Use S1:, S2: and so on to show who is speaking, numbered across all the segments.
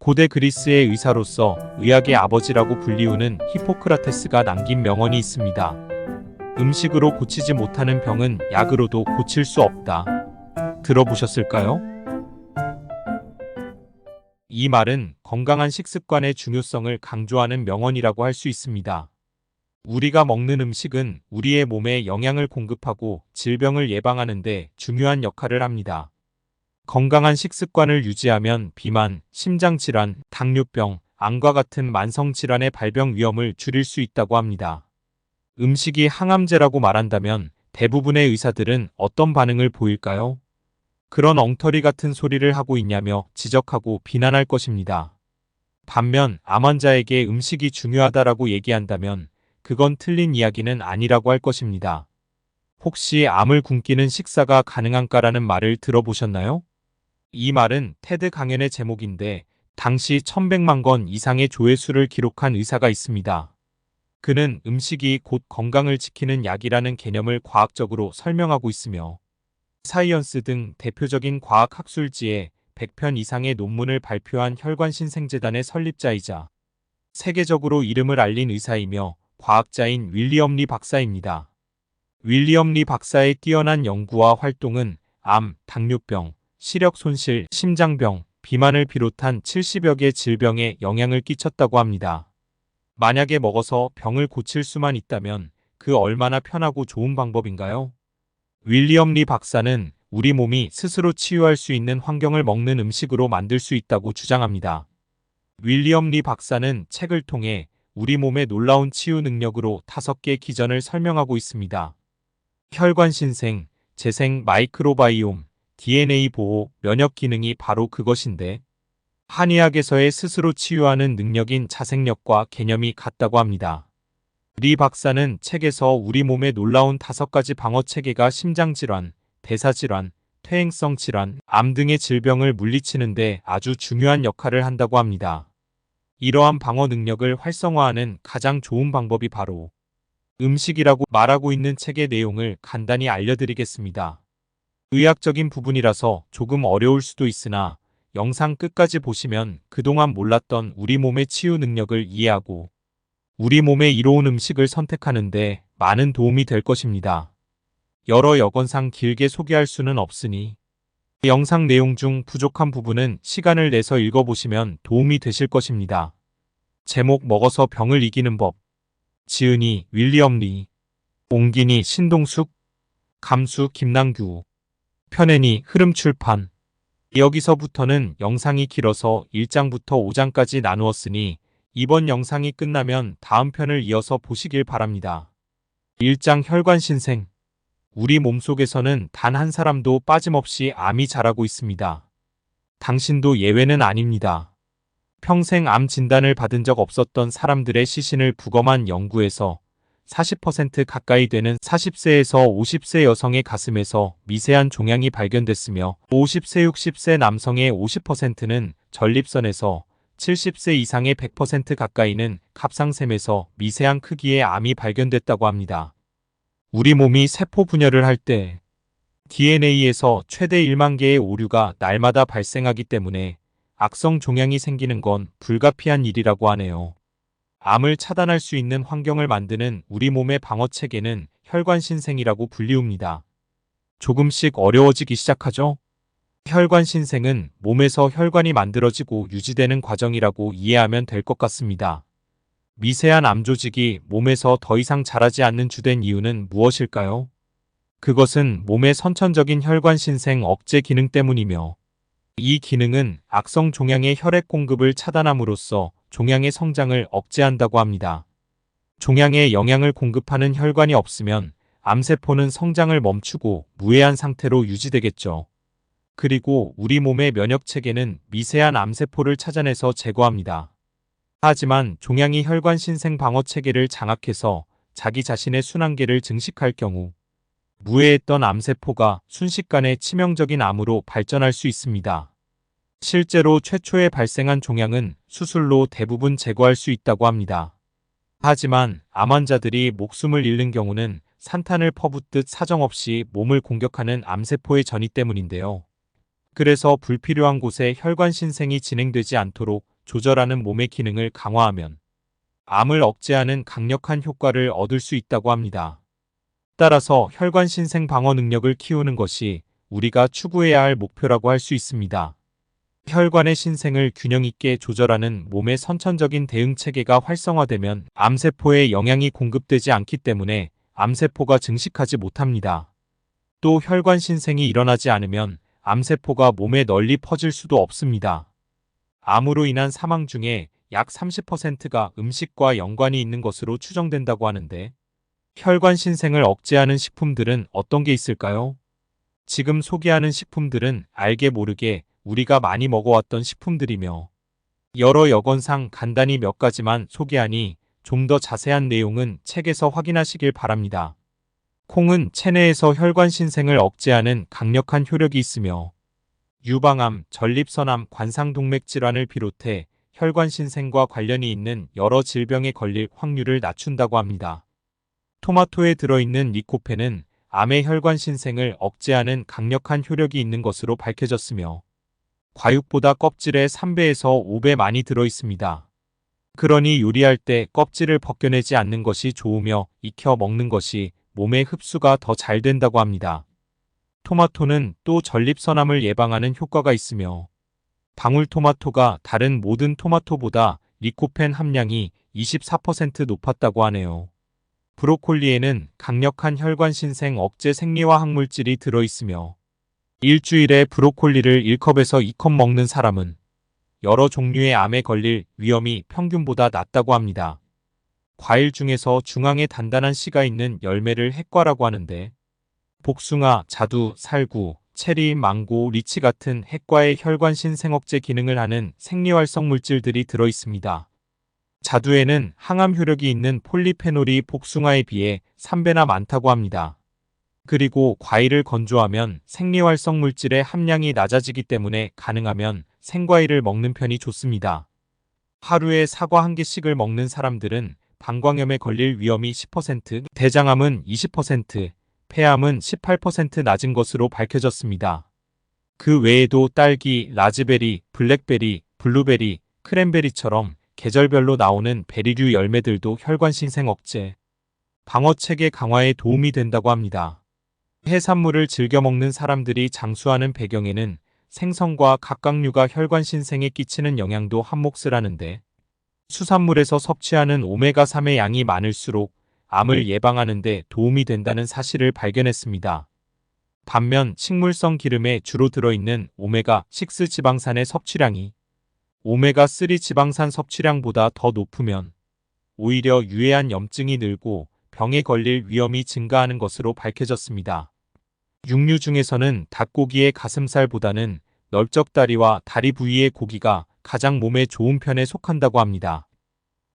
S1: 고대 그리스의 의사로서 의학의 아버지라고 불리우는 히포크라테스가 남긴 명언이 있습니다. 음식으로 고치지 못하는 병은 약으로도 고칠 수 없다. 들어보셨을까요? 이 말은 건강한 식습관의 중요성을 강조하는 명언이라고 할 수 있습니다. 우리가 먹는 음식은 우리의 몸에 영양을 공급하고 질병을 예방하는 데 중요한 역할을 합니다. 건강한 식습관을 유지하면 비만, 심장질환, 당뇨병, 암과 같은 만성질환의 발병 위험을 줄일 수 있다고 합니다. 음식이 항암제라고 말한다면 대부분의 의사들은 어떤 반응을 보일까요? 그런 엉터리 같은 소리를 하고 있냐며 지적하고 비난할 것입니다. 반면 암 환자에게 음식이 중요하다라고 얘기한다면 그건 틀린 이야기는 아니라고 할 것입니다. 혹시 암을 굶기는 식사가 가능한가라는 말을 들어보셨나요? 이 말은 테드 강연의 제목인데 당시 1100만 건 이상의 조회수를 기록한 의사가 있습니다. 그는 음식이 곧 건강을 지키는 약이라는 개념을 과학적으로 설명하고 있으며 사이언스 등 대표적인 과학 학술지에 100편 이상의 논문을 발표한 혈관신생재단의 설립자이자 세계적으로 이름을 알린 의사이며 과학자인 윌리엄 리 박사입니다. 윌리엄 리 박사의 뛰어난 연구와 활동은 암, 당뇨병, 시력 손실, 심장병, 비만을 비롯한 70여 개 질병에 영향을 끼쳤다고 합니다. 만약에 먹어서 병을 고칠 수만 있다면 그 얼마나 편하고 좋은 방법인가요? 윌리엄 리 박사는 우리 몸이 스스로 치유할 수 있는 환경을 먹는 음식으로 만들 수 있다고 주장합니다. 윌리엄 리 박사는 책을 통해 우리 몸의 놀라운 치유 능력으로 5개 기전을 설명하고 있습니다. 혈관신생, 재생 마이크로바이옴, DNA 보호, 면역 기능이 바로 그것인데 한의학에서의 스스로 치유하는 능력인 자생력과 개념이 같다고 합니다. 리 박사는 책에서 우리 몸의 놀라운 5가지 방어 체계가 심장질환, 대사질환, 퇴행성 질환, 암 등의 질병을 물리치는 데 아주 중요한 역할을 한다고 합니다. 이러한 방어 능력을 활성화하는 가장 좋은 방법이 바로 음식이라고 말하고 있는 책의 내용을 간단히 알려드리겠습니다. 의학적인 부분이라서 조금 어려울 수도 있으나 영상 끝까지 보시면 그동안 몰랐던 우리 몸의 치유 능력을 이해하고 우리 몸에 이로운 음식을 선택하는데 많은 도움이 될 것입니다. 여러 여건상 길게 소개할 수는 없으니 영상 내용 중 부족한 부분은 시간을 내서 읽어보시면 도움이 되실 것입니다. 제목 먹어서 병을 이기는 법. 지은이 윌리엄 리, 옹긴이 신동숙, 감수 김남규, 편애니 흐름출판. 여기서부터는 영상이 길어서 1장부터 5장까지 나누었으니 이번 영상이 끝나면 다음 편을 이어서 보시길 바랍니다. 1장 혈관신생. 우리 몸속에서는 단 한 사람도 빠짐없이 암이 자라고 있습니다. 당신도 예외는 아닙니다. 평생 암 진단을 받은 적 없었던 사람들의 시신을 부검한 연구에서 40% 가까이 되는 40세에서 50세 여성의 가슴에서 미세한 종양이 발견됐으며 50세 60세 남성의 50%는 전립선에서 70세 이상의 100% 가까이는 갑상샘에서 미세한 크기의 암이 발견됐다고 합니다. 우리 몸이 세포 분열을 할 때 DNA에서 최대 1만 개의 오류가 날마다 발생하기 때문에 악성 종양이 생기는 건 불가피한 일이라고 하네요. 암을 차단할 수 있는 환경을 만드는 우리 몸의 방어체계는 혈관신생이라고 불리웁니다. 조금씩 어려워지기 시작하죠? 혈관신생은 몸에서 혈관이 만들어지고 유지되는 과정이라고 이해하면 될 것 같습니다. 미세한 암 조직이 몸에서 더 이상 자라지 않는 주된 이유는 무엇일까요? 그것은 몸의 선천적인 혈관신생 억제 기능 때문이며 이 기능은 악성 종양의 혈액 공급을 차단함으로써 종양의 성장을 억제한다고 합니다. 종양에 영양을 공급하는 혈관이 없으면 암세포는 성장을 멈추고 무해한 상태로 유지되겠죠. 그리고 우리 몸의 면역체계는 미세한 암세포를 찾아내서 제거합니다. 하지만 종양이 혈관신생 방어체계를 장악해서 자기 자신의 순환계를 증식할 경우 무해했던 암세포가 순식간에 치명적인 암으로 발전할 수 있습니다. 실제로 최초에 발생한 종양은 수술로 대부분 제거할 수 있다고 합니다. 하지만 암 환자들이 목숨을 잃는 경우는 산탄을 퍼붓듯 사정없이 몸을 공격하는 암세포의 전이 때문인데요. 그래서 불필요한 곳에 혈관신생이 진행되지 않도록 조절하는 몸의 기능을 강화하면 암을 억제하는 강력한 효과를 얻을 수 있다고 합니다. 따라서 혈관 신생 방어 능력을 키우는 것이 우리가 추구해야 할 목표라고 할 수 있습니다. 혈관의 신생을 균형 있게 조절하는 몸의 선천적인 대응 체계가 활성화되면 암세포에 영양이 공급되지 않기 때문에 암세포가 증식하지 못합니다. 또 혈관 신생이 일어나지 않으면 암세포가 몸에 널리 퍼질 수도 없습니다. 암으로 인한 사망 중에 약 30%가 음식과 연관이 있는 것으로 추정된다고 하는데, 혈관 신생을 억제하는 식품들은 어떤 게 있을까요? 지금 소개하는 식품들은 알게 모르게 우리가 많이 먹어왔던 식품들이며, 여러 여건상 간단히 몇 가지만 소개하니 좀 더 자세한 내용은 책에서 확인하시길 바랍니다. 콩은 체내에서 혈관 신생을 억제하는 강력한 효력이 있으며, 유방암, 전립선암, 관상동맥 질환을 비롯해 혈관 신생과 관련이 있는 여러 질병에 걸릴 확률을 낮춘다고 합니다. 토마토에 들어있는 리코펜은 암의 혈관 신생을 억제하는 강력한 효력이 있는 것으로 밝혀졌으며, 과육보다 껍질에 3배에서 5배 많이 들어있습니다. 그러니 요리할 때 껍질을 벗겨내지 않는 것이 좋으며 익혀 먹는 것이 몸의 흡수가 더 잘 된다고 합니다. 토마토는 또 전립선암을 예방하는 효과가 있으며, 방울토마토가 다른 모든 토마토보다 리코펜 함량이 24% 높았다고 하네요. 브로콜리에는 강력한 혈관 신생 억제 생리화 학물질이 들어있으며, 일주일에 브로콜리를 1컵에서 2컵 먹는 사람은 여러 종류의 암에 걸릴 위험이 평균보다 낮다고 합니다. 과일 중에서 중앙에 단단한 씨가 있는 열매를 핵과라고 하는데, 복숭아, 자두, 살구, 체리, 망고, 리치 같은 핵과의 혈관 신생 억제 기능을 하는 생리활성 물질들이 들어있습니다. 자두에는 항암 효력이 있는 폴리페놀이 복숭아에 비해 3배나 많다고 합니다. 그리고 과일을 건조하면 생리활성 물질의 함량이 낮아지기 때문에 가능하면 생과일을 먹는 편이 좋습니다. 하루에 사과 1개씩을 먹는 사람들은 방광염에 걸릴 위험이 10%, 대장암은 20%, 폐암은 18% 낮은 것으로 밝혀졌습니다. 그 외에도 딸기, 라즈베리, 블랙베리, 블루베리, 크랜베리처럼 계절별로 나오는 베리류 열매들도 혈관 신생 억제, 방어 체계 강화에 도움이 된다고 합니다. 해산물을 즐겨 먹는 사람들이 장수하는 배경에는 생선과 각각류가 혈관 신생에 끼치는 영향도 한몫을 하는데, 수산물에서 섭취하는 오메가3의 양이 많을수록 암을 예방하는 데 도움이 된다는 사실을 발견했습니다. 반면 식물성 기름에 주로 들어있는 오메가6 지방산의 섭취량이 오메가3 지방산 섭취량보다 더 높으면 오히려 유해한 염증이 늘고 병에 걸릴 위험이 증가하는 것으로 밝혀졌습니다. 육류 중에서는 닭고기의 가슴살보다는 넓적다리와 다리 부위의 고기가 가장 몸에 좋은 편에 속한다고 합니다.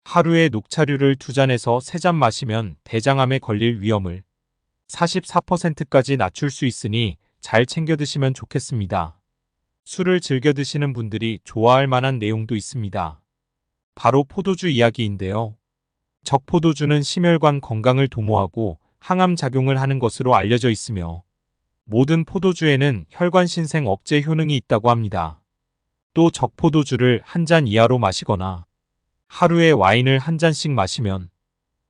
S1: 하루에 녹차류를 2잔에서 3잔 마시면 대장암에 걸릴 위험을 44%까지 낮출 수 있으니 잘 챙겨 드시면 좋겠습니다. 술을 즐겨 드시는 분들이 좋아할 만한 내용도 있습니다. 바로 포도주 이야기인데요. 적포도주는 심혈관 건강을 도모하고 항암 작용을 하는 것으로 알려져 있으며, 모든 포도주에는 혈관 신생 억제 효능이 있다고 합니다. 또 적포도주를 1잔 이하로 마시거나 하루에 와인을 1잔씩 마시면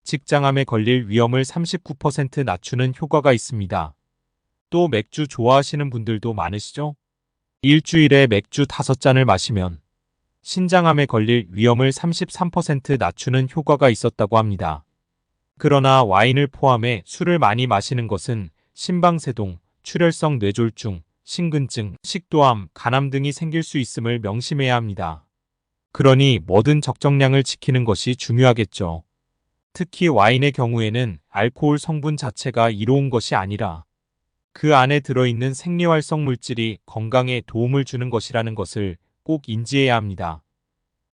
S1: 직장암에 걸릴 위험을 39% 낮추는 효과가 있습니다. 또 맥주 좋아하시는 분들도 많으시죠? 일주일에 맥주 5잔을 마시면 신장암에 걸릴 위험을 33% 낮추는 효과가 있었다고 합니다. 그러나 와인을 포함해 술을 많이 마시는 것은 심방세동, 출혈성 뇌졸중, 심근증, 식도암, 간암 등이 생길 수 있음을 명심해야 합니다. 그러니 뭐든 적정량을 지키는 것이 중요하겠죠. 특히 와인의 경우에는 알코올 성분 자체가 이로운 것이 아니라 그 안에 들어있는 생리활성 물질이 건강에 도움을 주는 것이라는 것을 꼭 인지해야 합니다.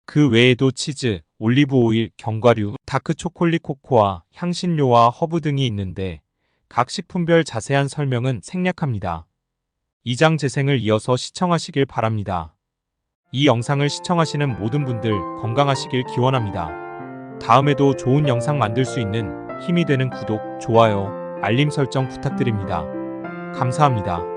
S1: 그 외에도 치즈, 올리브 오일, 견과류, 다크 초콜릿, 코코아, 향신료와 허브 등이 있는데 각 식품별 자세한 설명은 생략합니다. 2장 재생을 이어서 시청하시길 바랍니다. 이 영상을 시청하시는 모든 분들 건강하시길 기원합니다. 다음에도 좋은 영상 만들 수 있는 힘이 되는 구독, 좋아요, 알림 설정 부탁드립니다. 감사합니다.